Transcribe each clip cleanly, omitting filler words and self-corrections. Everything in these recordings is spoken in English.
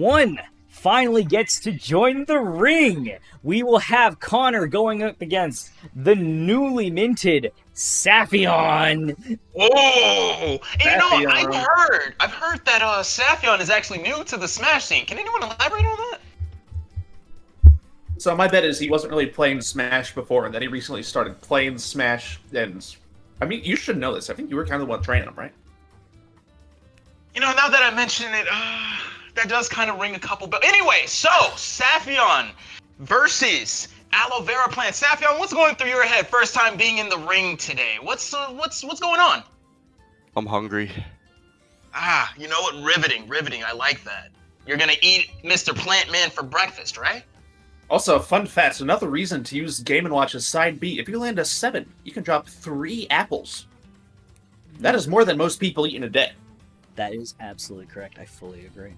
one finally gets to join the ring. We will have Connor going up against the newly minted Saffion. Oh, and you know, I've heard that Saffion is actually new to the Smash scene. Can anyone elaborate on that? So my bet is he wasn't really playing Smash before, and then he recently started playing Smash. And I mean, you should know this. I think you were kind of the one training him, right? You know, now that I mention it, that does kind of ring a couple bells. Anyway, so Saffion versus Aloe Vera Plant. Saffion, what's going through your head first time being in the ring today? What's going on? I'm hungry. You know what? Riveting. I like that. You're gonna eat Mr. Plant Man for breakfast, right? Also, fun fact, another reason to use Game & Watch as side B, if you land a 7, you can drop 3 apples. That is more than most people eat in a day. That is absolutely correct. I fully agree.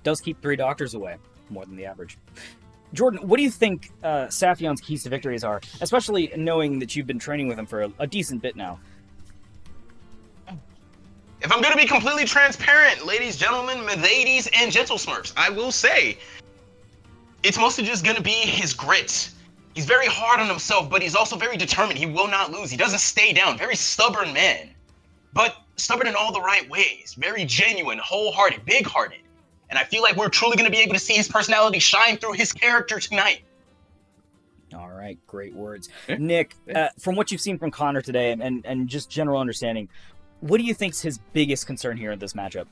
Does keep 3 doctors away, more than the average. Jordan, what do you think Saffion's keys to victories are, especially knowing that you've been training with him for a decent bit now? If I'm going to be completely transparent, ladies, gentlemen, ladies, and gentle smurfs, I will say it's mostly just going to be his grit. He's very hard on himself, but he's also very determined. He will not lose. He doesn't stay down. Very stubborn man, but stubborn in all the right ways. Very genuine, wholehearted, big-hearted. And I feel like we're truly going to be able to see his personality shine through his character tonight. All right, great words. Nick, from what you've seen from Connor today and just general understanding, what do you think is his biggest concern here in this matchup?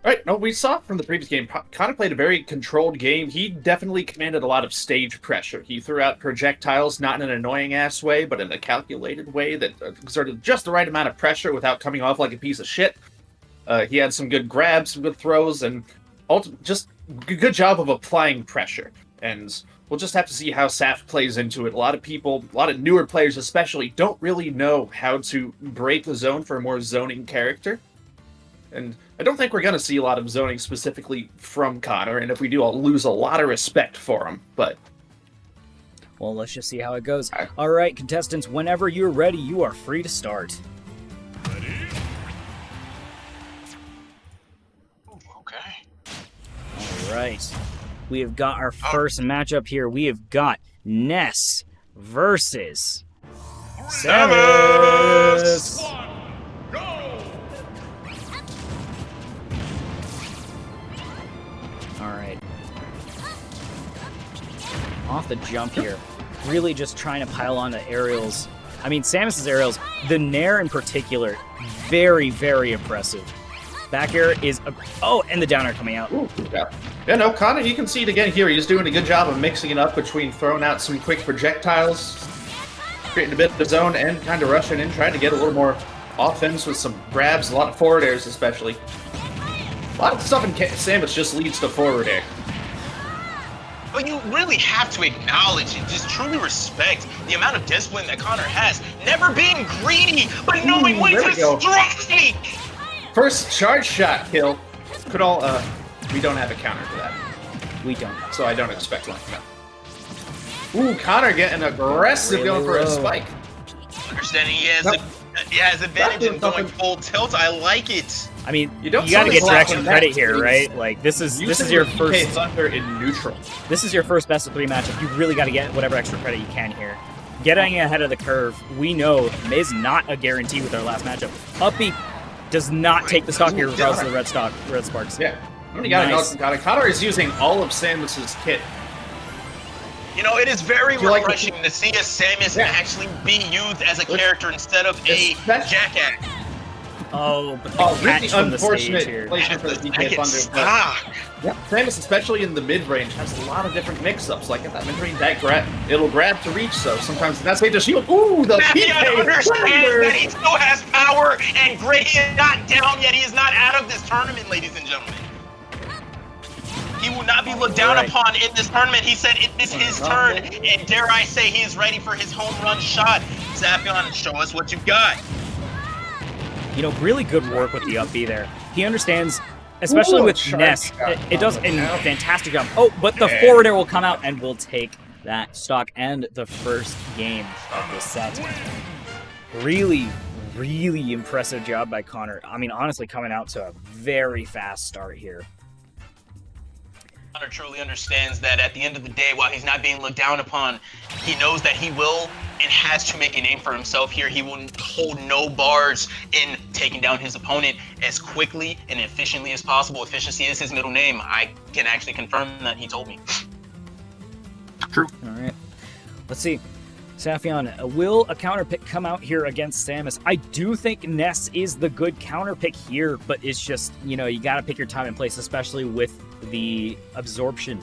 Right, no, we saw from the previous game, Connor played a very controlled game. He definitely commanded a lot of stage pressure. He threw out projectiles, not in an annoying-ass way, but in a calculated way that exerted just the right amount of pressure without coming off like a piece of shit. He had some good grabs, some good throws, and just a good job of applying pressure. And we'll just have to see how Saf plays into it. A lot of people, a lot of newer players especially, don't really know how to break the zone for a more zoning character. And I don't think we're going to see a lot of zoning specifically from Connor, and if we do, I'll lose a lot of respect for him, but... Well, let's just see how it goes. All right, contestants, whenever you're ready, you are free to start. Ready? Okay. All right. We have got our first matchup here. We have got Ness versus Samus. Off the jump here, really just trying to pile on the aerials. I mean, Samus's aerials, the Nair in particular, very, very impressive. Back air is, and the down air coming out. Ooh, yeah, no, Connor, you can see it again here. He's doing a good job of mixing it up between throwing out some quick projectiles, creating a bit of the zone, and kind of rushing in, trying to get a little more offense with some grabs, a lot of forward airs especially. A lot of stuff in Samus just leads to forward air. But you really have to acknowledge and just truly respect the amount of discipline that Connor has. Never being greedy, but knowing when to strike! First charge shot kill. We don't have a counter to that. We don't. So I don't expect one. No. Ooh, Connor getting aggressive, really going for a spike. Understanding he has advantage in going full tilt. I like it. I mean, you got to get direction credit here, right? Like this is your first Thunder in neutral. This is your first best of 3 matchup. You really got to get whatever extra credit you can here. Getting ahead of the curve, we know is not a guarantee with our last matchup. Up B does not take the stock here regardless of the red sparks. Yeah, you got it. Connor is using all of Samus's kit. You know, it is very refreshing to see a Samus actually be used as a character instead of a jackass. But the catch from the stage here. Placement for the DK Thunder. Yeah, Samus, especially in the mid-range, has a lot of different mix-ups. Like at that mid-range, it'll grab to reach, so sometimes that's made to shield. Ooh, the DK understands that he still has power and grit. He is not down yet. He is not out of this tournament, ladies and gentlemen. He will not be looked down upon in this tournament. He said it is his turn, and dare I say he is ready for his home run shot. Saffion, show us what you've got. You know, really good work with the up B there. He understands, especially with Ness, it does a fantastic job. But the forward air will come out and will take that stock and the first game of this set. Really, really impressive job by Connor. I mean, honestly, coming out to a very fast start here. Connor truly understands that at the end of the day, while he's not being looked down upon, he knows that he will and has to make a name for himself here. He will hold no bars in taking down his opponent as quickly and efficiently as possible. Efficiency is his middle name. I can actually confirm that. He told me. True. All right. Let's see. Saffion, will a counter pick come out here against Samus? I do think Ness is the good counter pick here, but it's just, you got to pick your time and place, especially with the absorption.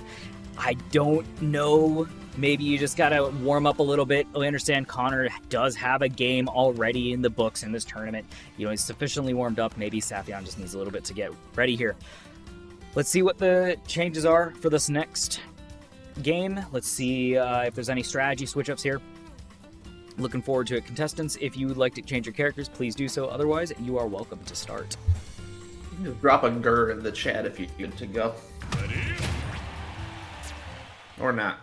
I don't know. Maybe you just got to warm up a little bit. I understand Connor does have a game already in the books in this tournament. He's sufficiently warmed up. Maybe Saffion just needs a little bit to get ready here. Let's see what the changes are for this next game. Let's see if there's any strategy switch-ups here. Looking forward to it. Contestants, if you would like to change your characters, please do so. Otherwise, you are welcome to start. You can just drop a grr in the chat if you're good to go. Or not.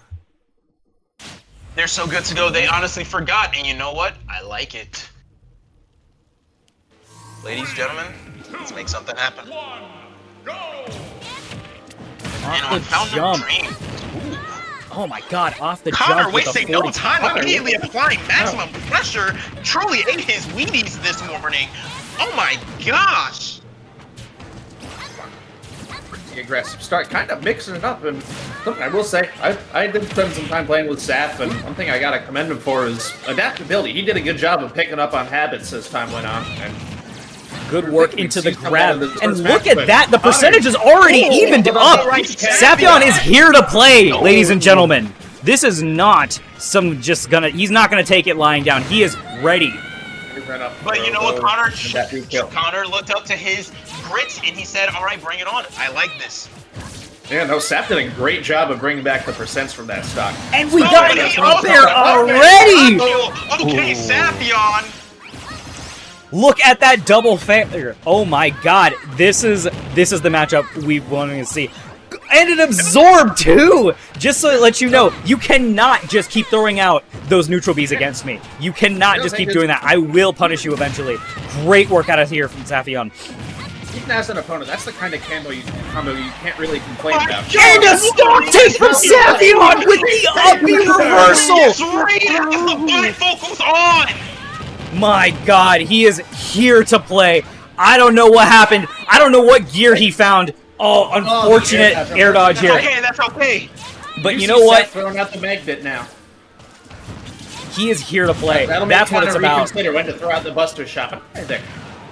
They're so good to go, they honestly forgot. And you know what? I like it. Ladies and gentlemen, let's make something happen. Off the jump. Oh my god, off the Connor jump with a wasting 40. no time, immediately applying maximum pressure. Truly ate his Wheaties this morning. Oh my gosh. Pretty aggressive start, kind of mixing it up. And something I will say, I did spend some time playing with Saf, and one thing I gotta commend him for is adaptability. He did a good job of picking up on habits as time went on. And good work into the grab. And look at that, the percentage is already evened up. Saffion is here to play, ladies and gentlemen. This is not some he's not gonna take it lying down. He is ready. But you know what, Connor? Connor looked up to his grit and he said, all right, bring it on. I like this. Yeah, no, Saf did a great job of bringing back the percents from that stock. And we got it up there already! Okay, Saffion. Look at that double failure. Oh my god, this is the matchup we wanted to see. And it absorbed too! Just so it lets you know, you cannot just keep throwing out those neutral bees against me. You cannot just keep doing that. I will punish you eventually. Great work out of here from Saffion. Even as an opponent, that's the kind of combo you can't really complain about. And a stock take from Saffion with the up B reversal! Yes, the bifocal's on! My god, he is here to play. I don't know what happened. I don't know what gear he found. Oh, unfortunate air dodge here. Okay, that's okay. But you know what? Throwing out the mag bit now. He is here to play. That'll That's what it's about. Reconsider when to throw out the Buster Shot. Right there.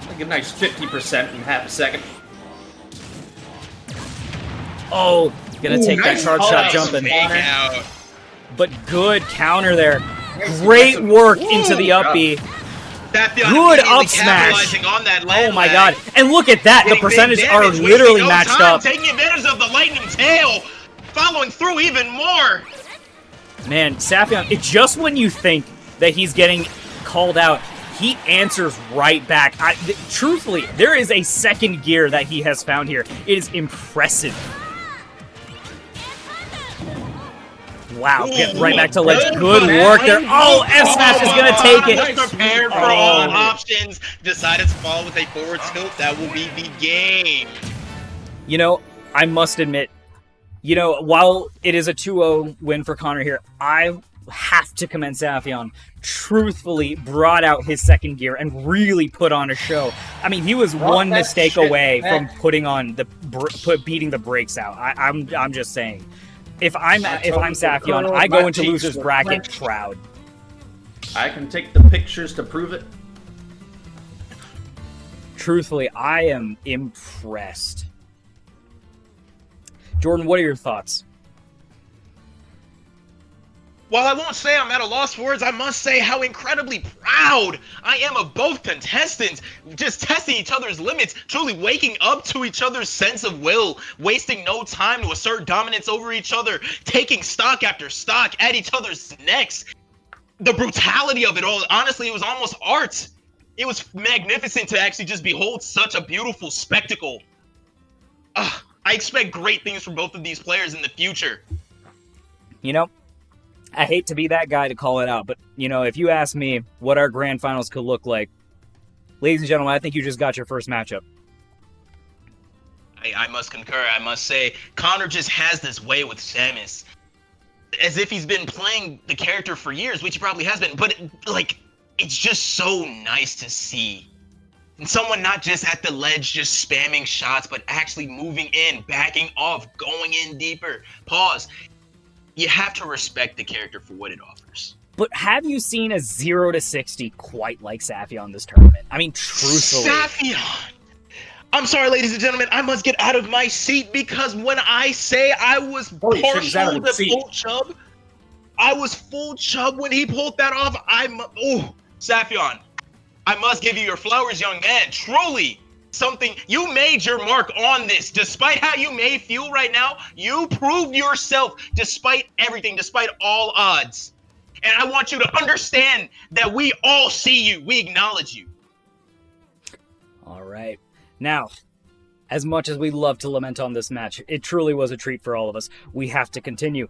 Like a nice 50% in half a second. Oh, gonna take nice that charge shot jumping. Out. But good counter there. Great work into the up B. Good up smash. On that Oh my god. And look at that. The percentages are literally matched up. Taking advantage of the lightning tail. Following through even more. Man, Saffion, it's just when you think that he's getting called out, he answers right back. Truthfully, there is a second gear that he has found here. It is impressive. Wow, get right back to ledge. Good work there. Oh, F-Smash is going to take it. Prepared for all options. Decided to follow with a forward tilt. That will be the game. I must admit, while it is a 2-0 win for Connor here, I have to commend Saffion. Truthfully brought out his second gear and really put on a show. I mean, he was one mistake away from putting on beating the brakes out. I'm just saying. If I'm Saffion, I go into loser's bracket proud. I can take the pictures to prove it. Truthfully, I am impressed. Jordan, what are your thoughts? While I won't say I'm at a loss for words, I must say how incredibly proud I am of both contestants. Just testing each other's limits, truly waking up to each other's sense of will, wasting no time to assert dominance over each other, taking stock after stock at each other's necks. The brutality of it all, honestly, it was almost art. It was magnificent to actually just behold such a beautiful spectacle. I expect great things from both of these players in the future. I hate to be that guy to call it out, but, if you ask me what our grand finals could look like, ladies and gentlemen, I think you just got your first matchup. I must concur. I must say, Connor just has this way with Samus, as if he's been playing the character for years, which he probably has been. But like, it's just so nice to see. And someone not just at the ledge just spamming shots, but actually moving in, backing off, going in deeper. Pause. You have to respect the character for what it offers. But have you seen a 0 to 60 quite like Saffion this tournament? I mean, truthfully. Saffion! I'm sorry, ladies and gentlemen, I must get out of my seat because when I say I was partial to full chub, I was full chub when he pulled that off. Saffion, I must give you your flowers, young man. Truly, something you made your mark on this. Despite how you may feel right now, you proved yourself despite everything, despite all odds. And I want you to understand that we all see you. We acknowledge you. All right. Now, as much as we love to lament on this match, it truly was a treat for all of us. We have to continue.